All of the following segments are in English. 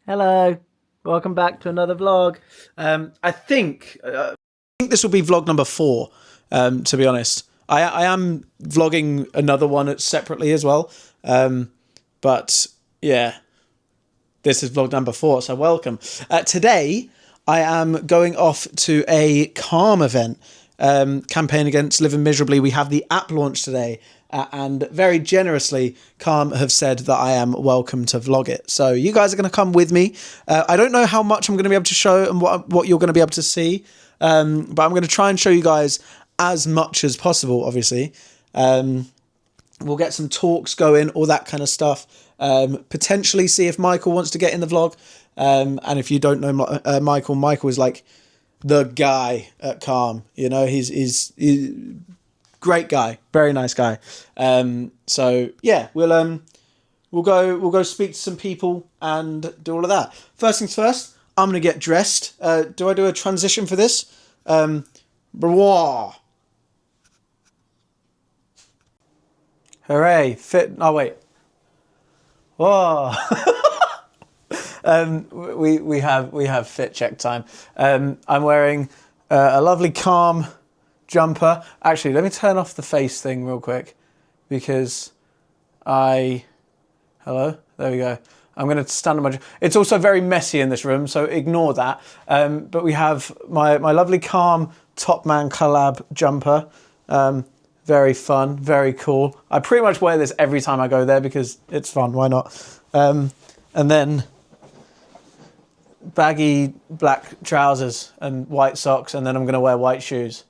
Hello, welcome back to another vlog. I think this will be vlog number 4. To be honest, I am vlogging another one separately as well. But yeah, this is vlog number 4. So welcome. Today I am going off to a Calm event. Campaign against living miserably. We have the app launch today. And very generously, Calm have said that I am welcome to vlog it. So you guys are going to come with me. I don't know how much I'm going to be able to show and what you're going to be able to see. But I'm going to try and show you guys as much as possible, obviously. We'll get some talks going, all that kind of stuff. Potentially see if Michael wants to get in the vlog. And if you don't know Michael is like the guy at Calm. You know, he's great guy, very nice guy. So yeah, we'll go speak to some people and do all of that. First things first, I'm gonna get dressed. Do I do a transition for this? Hooray! Fit. Oh wait. Whoa. We have fit check time. I'm wearing a lovely Calm jumper. Actually, let me turn off the face thing real quick because hello, there we go. I'm going to stand on my... It's also very messy in this room, so ignore that. But we have my lovely Calm Top Man collab jumper. Very fun, very cool. I pretty much wear this every time I go there because it's fun, why not? And then baggy black trousers and white socks, and then I'm going to wear white shoes.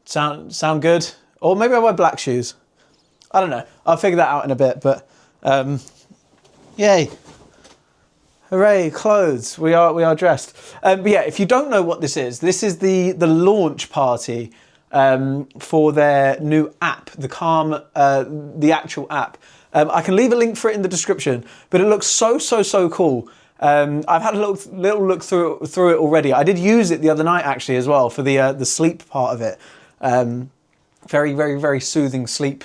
Sound good? Or maybe I wear black shoes. I don't know. I'll figure that out in a bit, but yay. Hooray, clothes. We are dressed. But yeah, if you don't know what this is the launch party for their new app, the Calm, the actual app. I can leave a link for it in the description, but it looks so cool. I've had a little look through it already. I did use it the other night actually as well for the sleep part of it. Very soothing sleep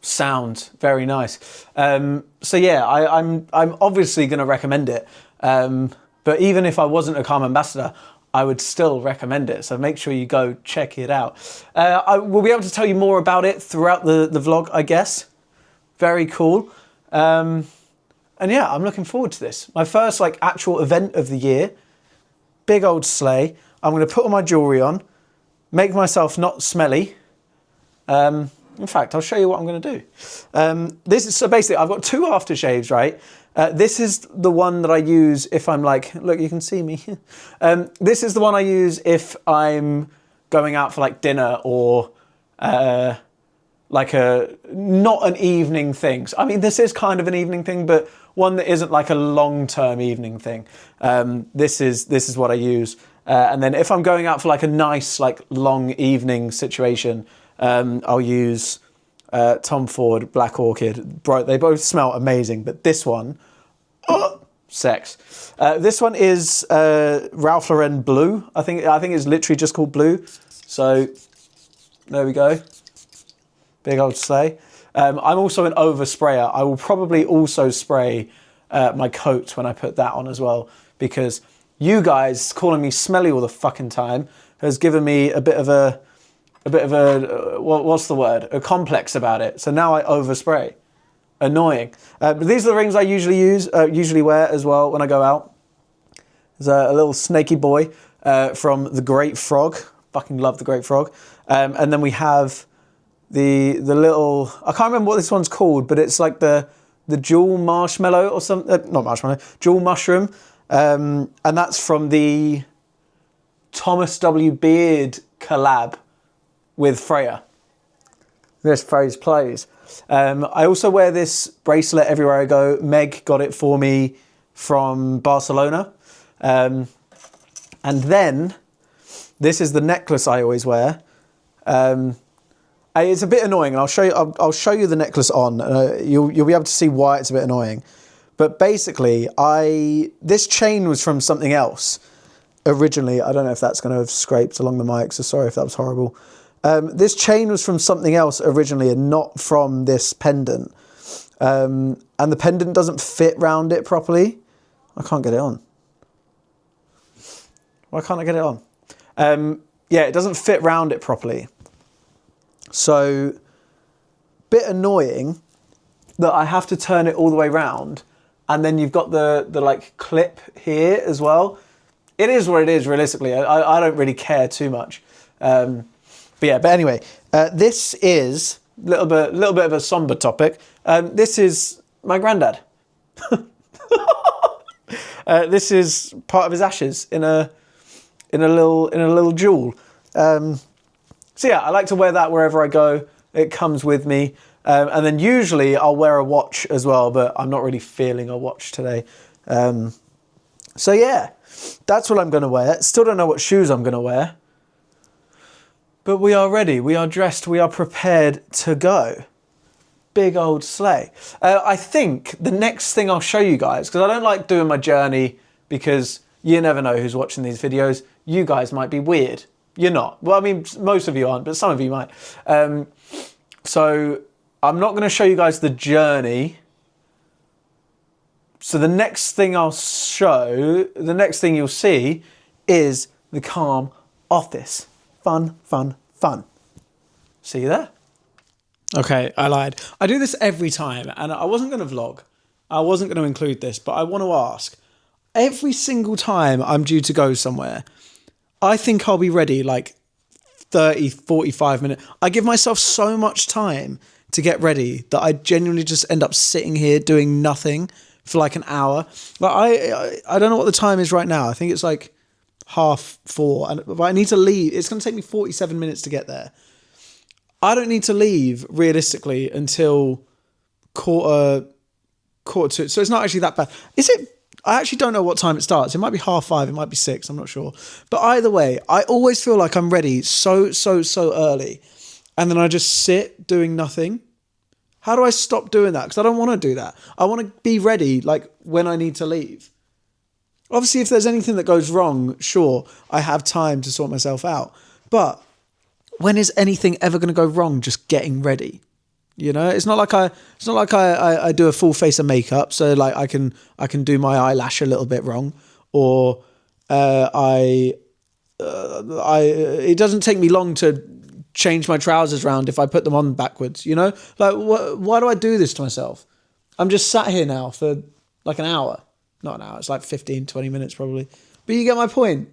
sound, very nice. So yeah, I'm obviously going to recommend it. But even if I wasn't a Calm ambassador, I would still recommend it. So make sure you go check it out. I will be able to tell you more about it throughout the vlog, I guess. Very cool. And yeah, I'm looking forward to this. My first like actual event of the year. Big old sleigh. I'm going to put all my jewelry on. Make myself not smelly. In fact, I'll show you what I'm going to do. So basically, I've got 2 aftershaves, right? This is the one that I use if I'm like, look, you can see me. This is the one I use if I'm going out for like dinner or like not an evening thing. So, I mean, this is kind of an evening thing, but one that isn't like a long-term evening thing. This is what I use. And then if I'm going out for like a nice, like long evening situation, I'll use Tom Ford Black Orchid. Bro, they both smell amazing, but this one, sex. This one is Ralph Lauren Blue. I think it's literally just called Blue. So there we go. Big old sleigh. I'm also an oversprayer. I will probably also spray my coat when I put that on as well, because you guys calling me smelly all the fucking time has given me a bit of a what's the word? A complex about it. So now I overspray. Annoying. But these are the rings I usually wear as well when I go out. There's a little snaky boy from the Great Frog. Fucking love the Great Frog. And then we have the little, I can't remember what this one's called, but it's like the jewel marshmallow or something. Not marshmallow, jewel mushroom. And that's from the Thomas W. Beard collab with Freya. This phrase plays. I also wear this bracelet everywhere I go. Meg got it for me from Barcelona. And then this is the necklace I always wear. It's a bit annoying, and I'll show you the necklace on. You'll be able to see why it's a bit annoying. But basically, this chain was from something else originally. I don't know if that's going to have scraped along the mic, so sorry if that was horrible. This chain was from something else originally and not from this pendant. And the pendant doesn't fit round it properly. I can't get it on. Why can't I get it on? Yeah, it doesn't fit round it properly. So, bit annoying that I have to turn it all the way round, and then you've got the like clip here as well. It is what it is, realistically. I don't really care too much. But anyway, this is a little bit of a somber topic. This is my granddad. This is part of his ashes in a little jewel. So yeah, I like to wear that wherever I go. It comes with me. And then usually I'll wear a watch as well, but I'm not really feeling a watch today. So yeah, that's what I'm going to wear. Still don't know what shoes I'm going to wear. But we are ready. We are dressed. We are prepared to go. Big old sleigh. I think the next thing I'll show you guys, because I don't like doing my journey because you never know who's watching these videos. You guys might be weird. You're not. Well, I mean, most of you aren't, but some of you might. So I'm not going to show you guys the journey. So the next thing I'll show, the next thing you'll see is the Calm office. Fun, fun, fun. See you there. Okay, I lied. I do this every time, and I wasn't going to vlog. I wasn't going to include this, but I want to ask. Every single time I'm due to go somewhere, I think I'll be ready like 30, 45 minutes. I give myself so much time to get ready that I genuinely just end up sitting here doing nothing for like an hour. But I don't know what the time is right now. I think it's like 4:30, but I need to leave. It's going to take me 47 minutes to get there. I don't need to leave realistically until quarter to. So it's not actually that bad. Is it? I actually don't know what time it starts. It might be 5:30. It might be 6. I'm not sure. But either way, I always feel like I'm ready so early, and then I just sit doing nothing. How do I stop doing that? Because I don't want to do that. I want to be ready like when I need to leave. Obviously, if there's anything that goes wrong, sure, I have time to sort myself out. But when is anything ever going to go wrong just getting ready? You know, it's not like I do a full face of makeup, so like I can do my eyelash a little bit wrong, or it doesn't take me long to change my trousers round if I put them on backwards. You know, like why do I do this to myself? I'm just sat here now for like an hour. Not an hour, it's like 15, 20 minutes probably. But you get my point.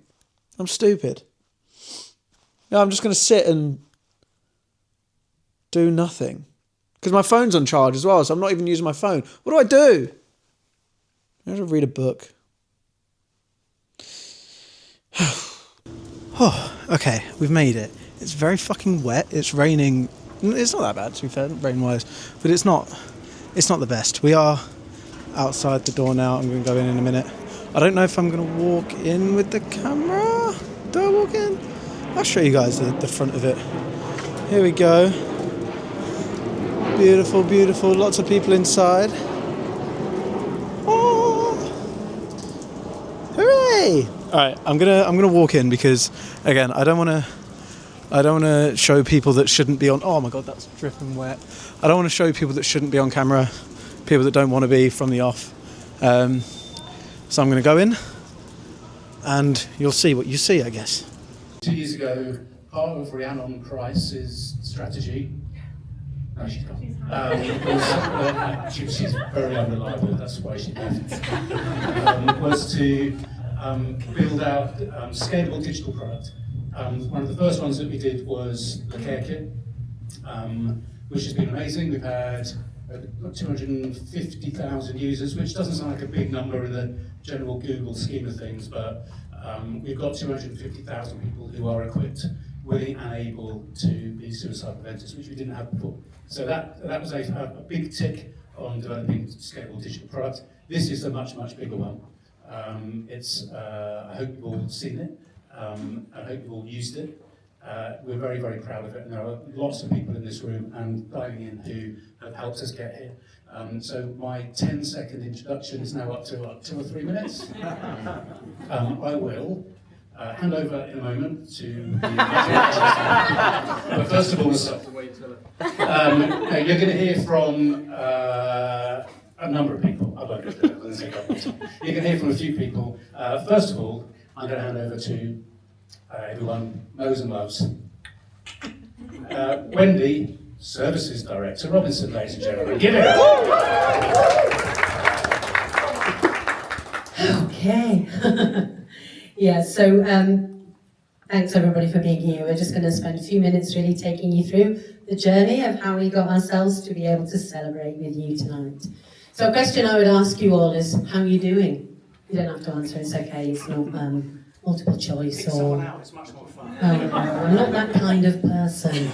I'm stupid. Yeah, I'm just going to sit and do nothing. Because my phone's on charge as well, so I'm not even using my phone. What do I do? I have to read a book. Oh, okay, we've made it. It's very fucking wet. It's raining. It's not that bad, to be fair, rain-wise. But it's not the best. We are outside the door now. I'm going to go in a minute. I don't know if I'm going to walk in with the camera. Do I walk in? I'll show you guys the front of it. Here we go. Beautiful, beautiful. Lots of people inside. Oh, hooray! All right, I'm gonna walk in because again, I don't want to show people that shouldn't be on. Oh my god, that's dripping wet. I don't want to show people that shouldn't be on camera, people that don't want to be from the off. So I'm going to go in, and you'll see what you see, I guess. 2 years ago, part of Rhiannon Price's strategy, no, she's gone. She's very unreliable, that's why she left. Was to build out scalable digital product. One of the first ones that we did was the Care Kit, which has been amazing. We've had 250,000 users, which doesn't sound like a big number in the general Google scheme of things, but we've got 250,000 people who are equipped, willing and able to be suicide preventers, which we didn't have before. So that was a big tick on developing scalable digital products. This is a much bigger one. I hope you've all seen it. I hope you've all used it. We're very proud of it, and there are lots of people in this room and dialing in who have helped us get here. So my 10-second introduction is now up to 2 or 3 minutes. I will hand over in a moment to the but first of all, you're going to hear from a number of people. I won't do that. than take up more time. You can hear from a few people. First of all, I'm going to hand over to everyone knows and loves. Wendy, Services Director Robinson, ladies and gentlemen. Give it up. Okay. Yeah, so thanks everybody for being here. We're just going to spend a few minutes really taking you through the journey of how we got ourselves to be able to celebrate with you tonight. So a question I would ask you all is, how are you doing? You don't have to answer, it's okay, it's not multiple choice Pick or... someone out, it's much more fun. Oh, no, I'm not that kind of person.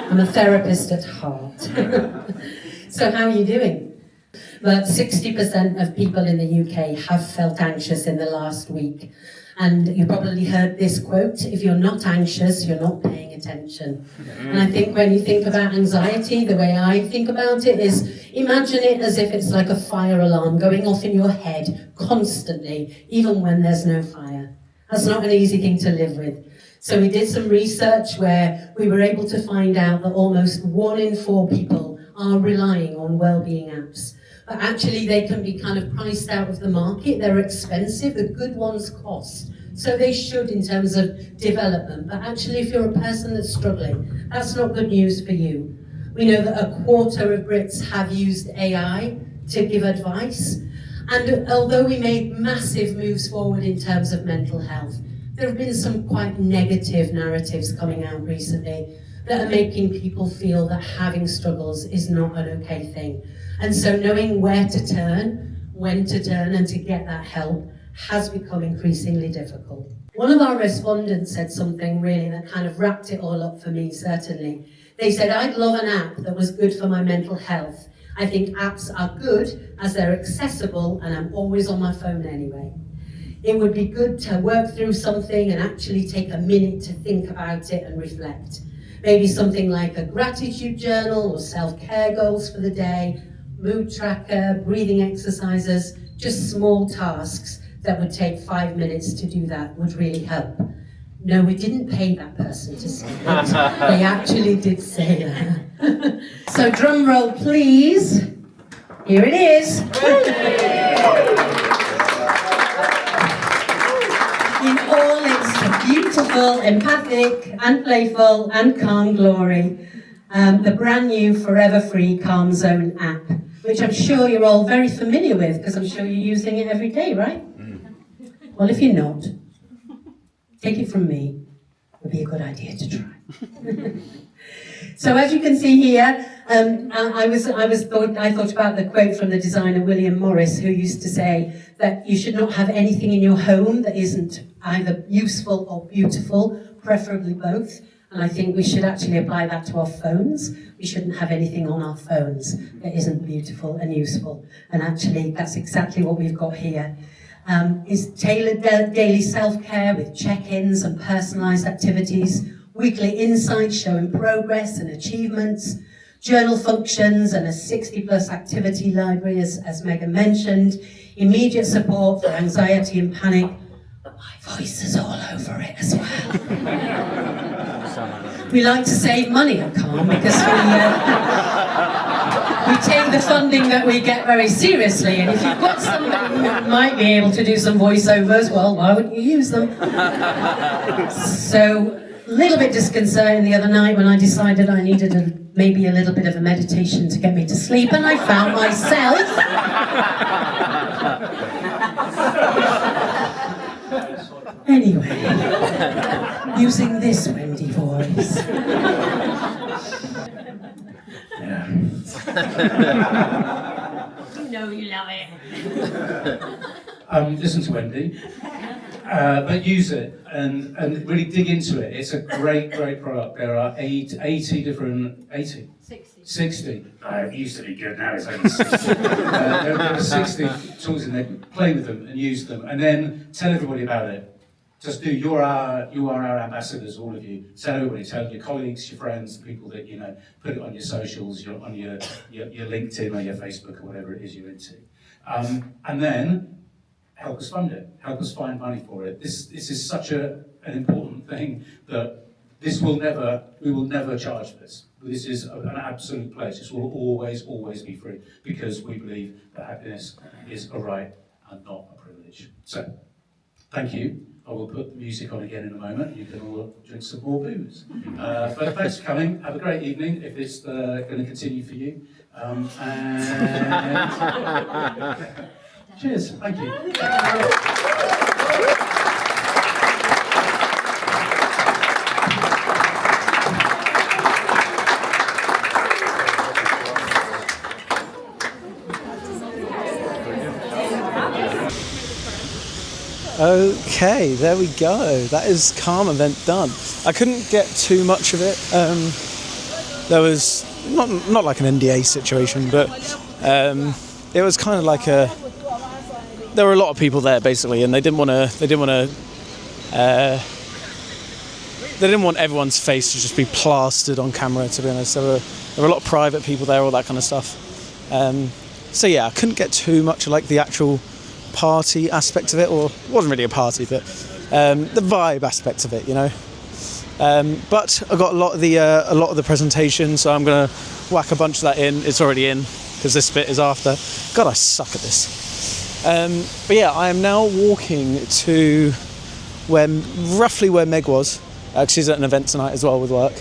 I'm a therapist at heart. So how are you doing? About 60% of people in the UK have felt anxious in the last week. And you probably heard this quote, if you're not anxious, you're not paying attention. And I think when you think about anxiety, the way I think about it is, imagine it as if it's like a fire alarm going off in your head constantly, even when there's no fire. That's not an easy thing to live with. So we did some research where we were able to find out that almost 1 in 4 people are relying on wellbeing apps. But actually they can be kind of priced out of the market. They're expensive, the good ones cost. So they should in terms of development. But actually if you're a person that's struggling, that's not good news for you. We know that 1/4 of Brits have used AI to give advice. And although we made massive moves forward in terms of mental health, there have been some quite negative narratives coming out recently that are making people feel that having struggles is not an okay thing. And so knowing where to turn, when to turn, and to get that help has become increasingly difficult. One of our respondents said something really that kind of wrapped it all up for me, certainly. They said, I'd love an app that was good for my mental health. I think apps are good as they're accessible and I'm always on my phone anyway. It would be good to work through something and actually take a minute to think about it and reflect. Maybe something like a gratitude journal or self-care goals for the day, mood tracker, breathing exercises, just small tasks that would take 5 minutes to do that would really help. No, we didn't pay that person to say that. They actually did say that. So drum roll, please. Here it is. In all its beautiful, empathic, and playful, and calm glory, the brand new Forever Free Calm Zone app, which I'm sure you're all very familiar with, because I'm sure you're using it every day, right? Well, if you're not, take it from me, it would be a good idea to try. So as you can see here, I thought about the quote from the designer William Morris, who used to say that you should not have anything in your home that isn't either useful or beautiful, preferably both. And I think we should actually apply that to our phones. We shouldn't have anything on our phones that isn't beautiful and useful. And actually, that's exactly what we've got here. Is tailored daily self-care with check-ins and personalised activities, weekly insights showing progress and achievements, journal functions and a 60+ activity library, as Megan mentioned, immediate support for anxiety and panic, but my voice is all over it as well. We like to save money at Calm because we take the funding that we get very seriously, and if you've got somebody who might be able to do some voiceovers, well, why wouldn't you use them? So, a little bit disconcerting the other night when I decided I needed maybe a little bit of a meditation to get me to sleep, and I found myself anyway, using this Wendy voice. Yeah. You know you love it. Listen to Wendy, but use it and really dig into it. It's a great product. There are 80 different, 80? 60. It used to be good, now it's only 60. There are 60 tools in there. Play with them and use them, and then tell everybody about it. Just do. You are our ambassadors, all of you. Tell everybody. Tell your colleagues, your friends, the people that you know. Put it on your socials, on your LinkedIn or your Facebook or whatever it is you're into, and then help us fund it. Help us find money for it. This is such an important thing that we will never charge for this. This is an absolute pledge. This will always be free because we believe that happiness is a right and not a privilege. So, thank you. I will put the music on again in a moment. You can all drink some more booze. But thanks for coming. Have a great evening if it's going to continue for you. And cheers. Thank you. Okay, there we go. That is Calm event done. I couldn't get too much of it. There was not like an NDA situation, but it was kind of like there were a lot of people there basically, and they didn't want everyone's face to just be plastered on camera. To be honest, there were a lot of private people there, all that kind of stuff. So yeah, I couldn't get too much of like the actual party aspect of it, or it wasn't really a party, but the vibe aspect of it, you know. But I got a lot of the presentation, so I'm gonna whack a bunch of that in. It's already in because this bit is after. God, I suck at this. But yeah, I am now walking to roughly where Meg was. She's at an event tonight as well with work.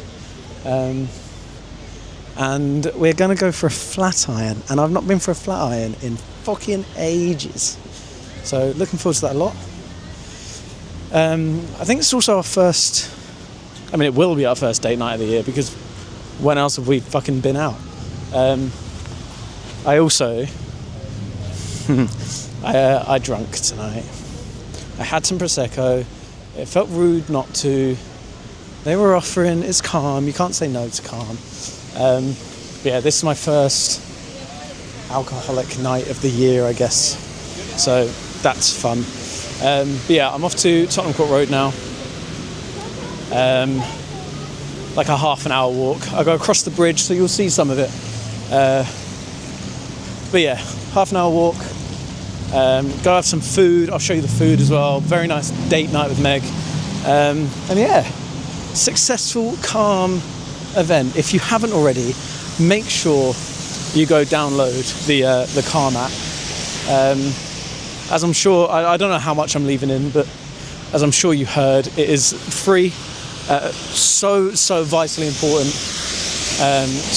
And we're gonna go for a flat iron, and I've not been for a flat iron in fucking ages. So looking forward to that a lot. I think it's also our first, I mean it will be our first date night of the year, because when else have we fucking been out? I also, I drank tonight. I had some Prosecco. It felt rude not to. They were offering, it's Calm, you can't say no to Calm. But yeah, this is my first alcoholic night of the year, I guess. So that's fun. But yeah, I'm off to Tottenham Court Road now. Like a half an hour walk. I go across the bridge, so you'll see some of it. But yeah, half an hour walk. Go have some food. I'll show you the food as well. Very nice date night with Meg. And yeah, successful Calm event. If you haven't already, make sure you go download the Calm app. As I'm sure, I don't know how much I'm leaving in, but as I'm sure you heard, it is free. So vitally important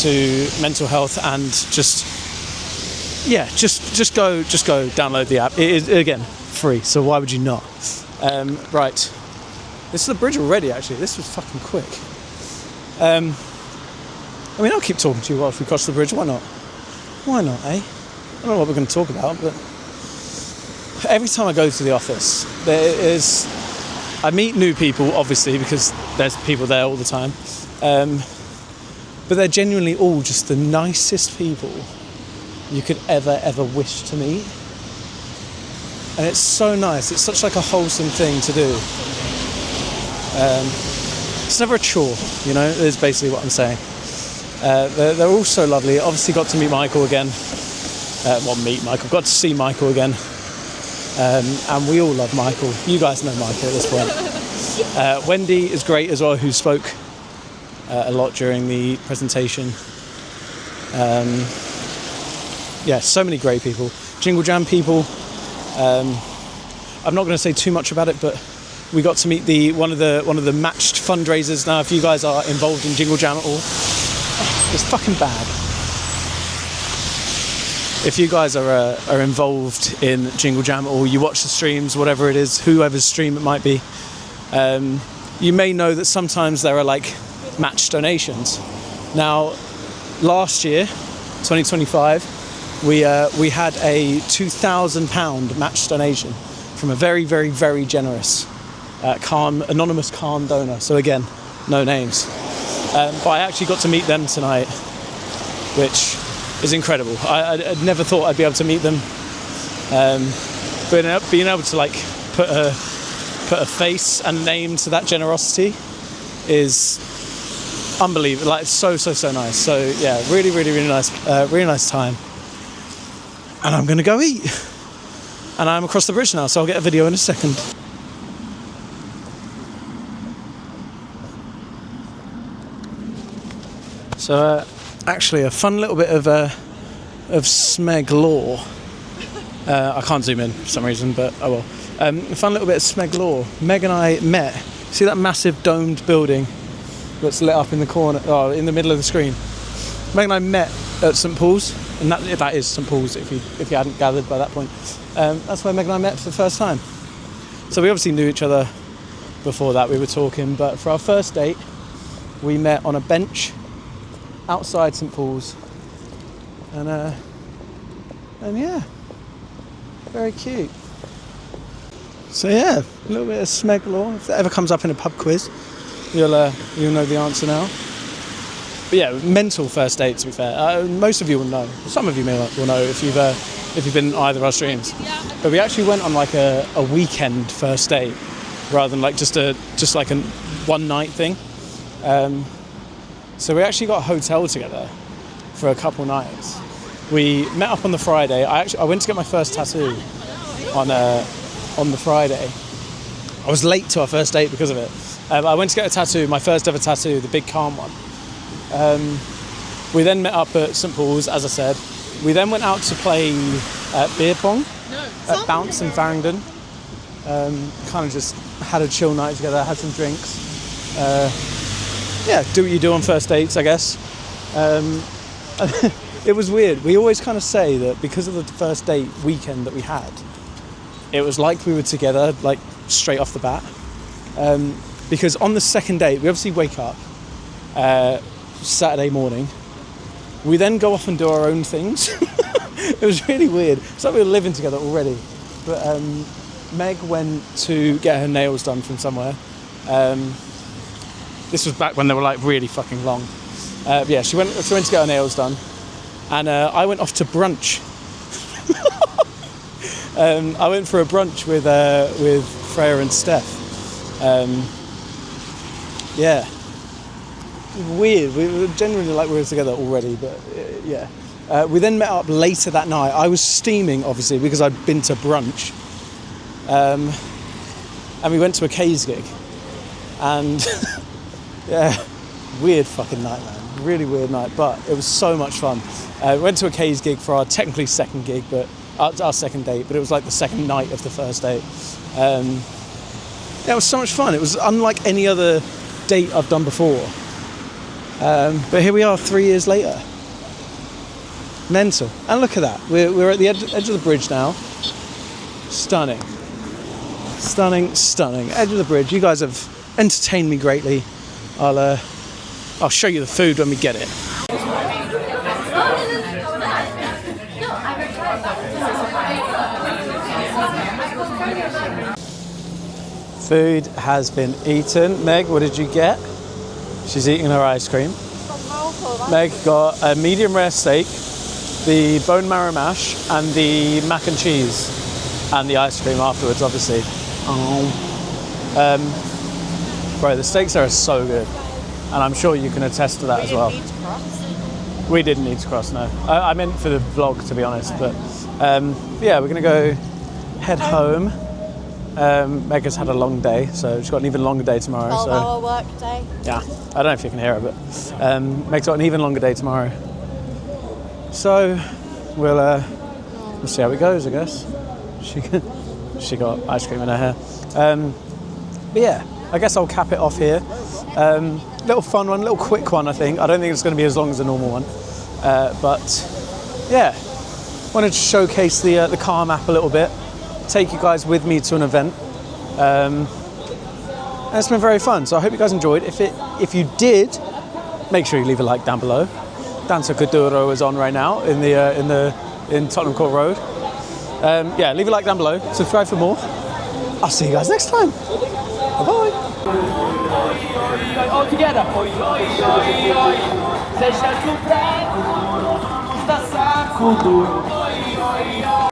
to mental health, and just go download the app. It is again free, so why would you not? Right, this is the bridge already. Actually, this was fucking quick. I mean, I'll keep talking to you whilst we cross the bridge. Why not? Why not, eh? I don't know what we're going to talk about, but every time I go to the office, I meet new people, obviously, because there's people there all the time. But they're genuinely all just the nicest people you could ever wish to meet. And it's so nice. It's such like a wholesome thing to do. It's never a chore, you know, is basically what I'm saying. They're all so lovely. Obviously got to meet Michael again. Got to see Michael again. And we all love Michael. You guys know Michael at this point. Wendy is great as well, who spoke a lot during the presentation. Yeah, so many great people. Jingle Jam people. I'm not going to say too much about it, but we got to meet one of the matched fundraisers. Now, if you guys are involved in Jingle Jam at all, it's fucking bad. If you guys are involved in Jingle Jam, or you watch the streams, whatever it is, whoever's stream it might be, you may know that sometimes there are like match donations. Now, last year, 2025, we had a £2,000 match donation from a very, very, very generous anonymous Calm donor. So again, no names. But I actually got to meet them tonight, which is incredible. I never thought I'd be able to meet them. But being able to like put a face and name to that generosity is unbelievable. Like, it's so nice. So yeah, really nice time. And I'm gonna go eat. And I'm across the bridge now, so I'll get a video in a second. So actually a fun little bit of Smeg lore. I can't zoom in for some reason, but I will. Fun little bit of Smeg lore. Meg and I met. See that massive domed building that's lit up in the corner, in the middle of the screen? Meg and I met at St Paul's, and that is St Paul's if you hadn't gathered by that point. That's where Meg and I met for the first time. So we obviously knew each other before that, we were talking, but for our first date, we met on a bench outside St Paul's, and yeah, very cute. So yeah, a little bit of Smeg lore. If that ever comes up in a pub quiz, you'll know the answer now. But yeah, mental first date, to be fair. Most of you will know. Some of you will know if you've been on either of our streams. But we actually went on like a weekend first date rather than like just like a one night thing. So we actually got a hotel together for a couple nights. We met up on the Friday. I went to get my first tattoo on the Friday. I was late to our first date because of it. I went to get a tattoo, my first ever tattoo, the big calm one. We then met up at St Paul's, as I said. We then went out to play beer pong at Bounce in Farringdon. Kind of just had a chill night together, had some drinks. Yeah, do what you do on first dates, I guess. It was weird. We always kind of say that because of the first date weekend that we had, it was like we were together, like straight off the bat. Because on the second date, we obviously wake up Saturday morning. We then go off and do our own things. It was really weird. It's like we were living together already. But Meg went to get her nails done from somewhere. This was back when they were like really fucking long. Yeah, she went to get her nails done. And I went off to brunch. I went for a brunch with Freya and Steph. Yeah, weird. We were genuinely like we were together already, but yeah. We then met up later that night. I was steaming, obviously, because I'd been to brunch. And we went to a K's gig. And yeah, weird fucking night, man. Really weird night, but it was so much fun. We went to a K's gig for our technically second gig, but our second date, but it was like the second night of the first date. Yeah, it was so much fun. It was unlike any other date I've done before. But here we are 3 years later. Mental. And look at that. We're at the edge of the bridge now. Stunning. Stunning, stunning. Edge of the bridge. You guys have entertained me greatly. I'll show you the food when we get it. Food has been eaten. Meg, what did you get? She's eating her ice cream. Meg got a medium rare steak, the bone marrow mash, and the mac and cheese, and the ice cream afterwards, obviously. Bro, the steaks are so good, and I'm sure you can attest to that as well. We didn't need to cross, no. I meant for the vlog, to be honest, but yeah, we're gonna go head home. Meg has had a long day, so she's got an even longer day tomorrow. 12-hour work day. Yeah, I don't know if you can hear her, but Meg's got an even longer day tomorrow. So we'll see how it goes, I guess. She got ice cream in her hair. But yeah, I guess I'll cap it off here. Little fun one, little quick one, I think. I don't think it's going to be as long as the normal one. But yeah, wanted to showcase the Calm app a little bit. Take you guys with me to an event. And it's been very fun, so I hope you guys enjoyed. If you did, make sure you leave a like down below. Danza Kuduro is on right now in Tottenham Court Road. Yeah, leave a like down below, subscribe for more. I'll see you guys next time. Bye-bye. All together. Seja tu prego, da saco